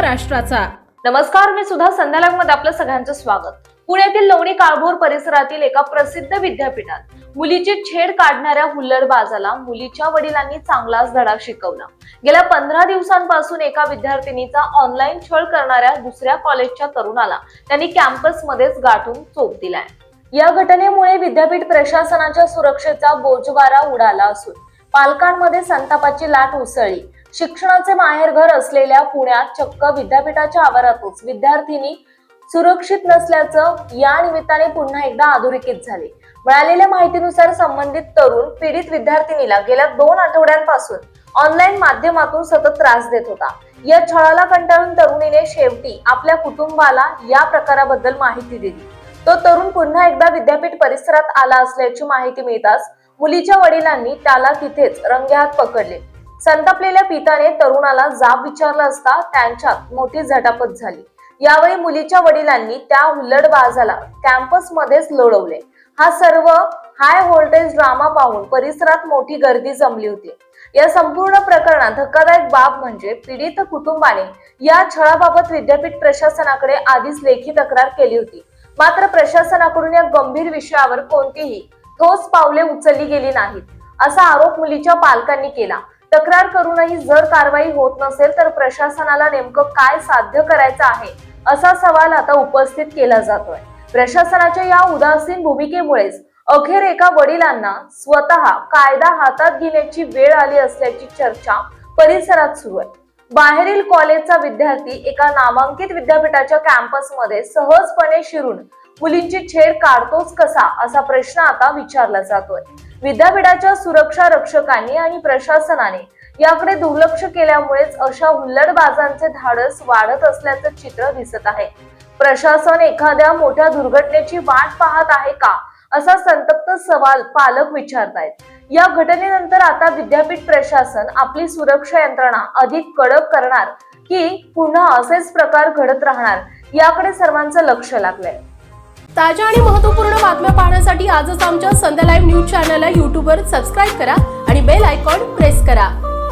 महाराष्ट्राचा। नमस्कार, मी सुद्धा संध्याकाळमध्ये आपलं सगळ्यांचं स्वागत। पुण्यातील लोणी काळभोर परिसरातील एका प्रसिद्ध विद्यापीठात मुलीची छेड काढणाऱ्या हुल्लडबाजाला मुलीच्या वडिलांनी चांगलाच धडा शिकवला। गेल्या 15 दिवसांपासून एका विद्यार्थिनीचा ऑनलाईन छळ करणाऱ्या दुसऱ्या कॉलेजच्या तरुणाला त्यांनी कॅम्पसमध्येच गाठून चोप दिलाय। या घटनेमुळे विद्यापीठ प्रशासनाच्या सुरक्षेचा बोजवारा उडाला असून पालकांमध्ये संतापाची लाट उसळली। शिक्षणाचे माहेरघर असलेल्या पुण्यात चक्क विद्यापीठाच्या आवारातच विद्यार्थिनी सुरक्षित नसल्याचं या निमित्ताने पुन्हा एकदा अधोरेखित झाले। मिळालेल्या माहितीनुसार संबंधित तरुण पीडित विद्यार्थिनीला गेल्या 2 आठवड्यांपासून ऑनलाईन माध्यमातून सतत त्रास देत होता। या छळाला कंटाळून तरुणीने शेवटी आपल्या कुटुंबाला या प्रकाराबद्दल माहिती दिली। तो तरुण पुन्हा एकदा विद्यापीठ परिसरात आला असल्याची माहिती मिळताच मुलीच्या वडिलांनी त्याला तिथेच रंगेहात पकडले। संतापलेल्या पिताने तरुणाला जाब विचारला असता त्यांच्यात मोठी झटापट झाली। यावेळी मुलीच्या वडिलांनी त्या हुल्लडबाजाला कॅम्पसमध्येच लोळवले। हा सर्व हाय व्होल्टेज ड्रामा पाहून परिसरात मोठी गर्दी जमली होती। या संपूर्ण प्रकरणात धक्कादायक बाब म्हणजे पीडित कुटुंबाने या छळाबाबत विद्यापीठ प्रशासनाकडे आधीच लेखी तक्रार केली होती। मात्र प्रशासनाकडून या गंभीर विषयावर कोणतीही ठोस पावले उचलली गेली नाहीत, असा आरोप मुलीच्या पालकांनी केला। तक्रार करूनही जर कारवाई होत नसेल तर प्रशासनाला नेमकं काय साध्य करायचं आहे, असा सवाल आता उपस्थित केला जातोय। प्रशासनाच्या या उदासीन भूमिकेमुळेच अखेर एका वडिलांना स्वतः कायदा हातात घेण्याची वेळ आली असल्याची चर्चा परिसरात सुरू आहे। बाहेरील कॉलेजचा विद्यार्थी एका नामांकित विद्यापीठाच्या कॅम्पसमध्ये सहजपणे शिरून मुलींची छेड काढतोच कसा, असा प्रश्न आता विचारला जातोय। विद्यापीठाच्या सुरक्षा रक्षकांनी आणि प्रशासनाने याकडे दुर्लक्ष केल्यामुळेच अशा हुल्लडबाजांचे धाडस वाढत असल्याचं चित्र दिसत आहे। प्रशासन एखाद्या मोठ्या दुर्घटनेची वाट पाहत आहे का, असा संतप्त सवाल पालक विचारतायत। या घटनेनंतर आता विद्यापीठ प्रशासन आपली सुरक्षा यंत्रणा अधिक कडक करणार की पुन्हा असेच प्रकार घडत राहणार, याकडे सर्वांचं लक्ष लागलंय। ताज्या आणि महत्त्वपूर्ण बातम्या पाहण्यासाठी आजच आमच्या संध्या लाईव्ह न्यूज चॅनलला YouTube वर सबस्क्राईब करा आणि बेल आयकॉन प्रेस करा।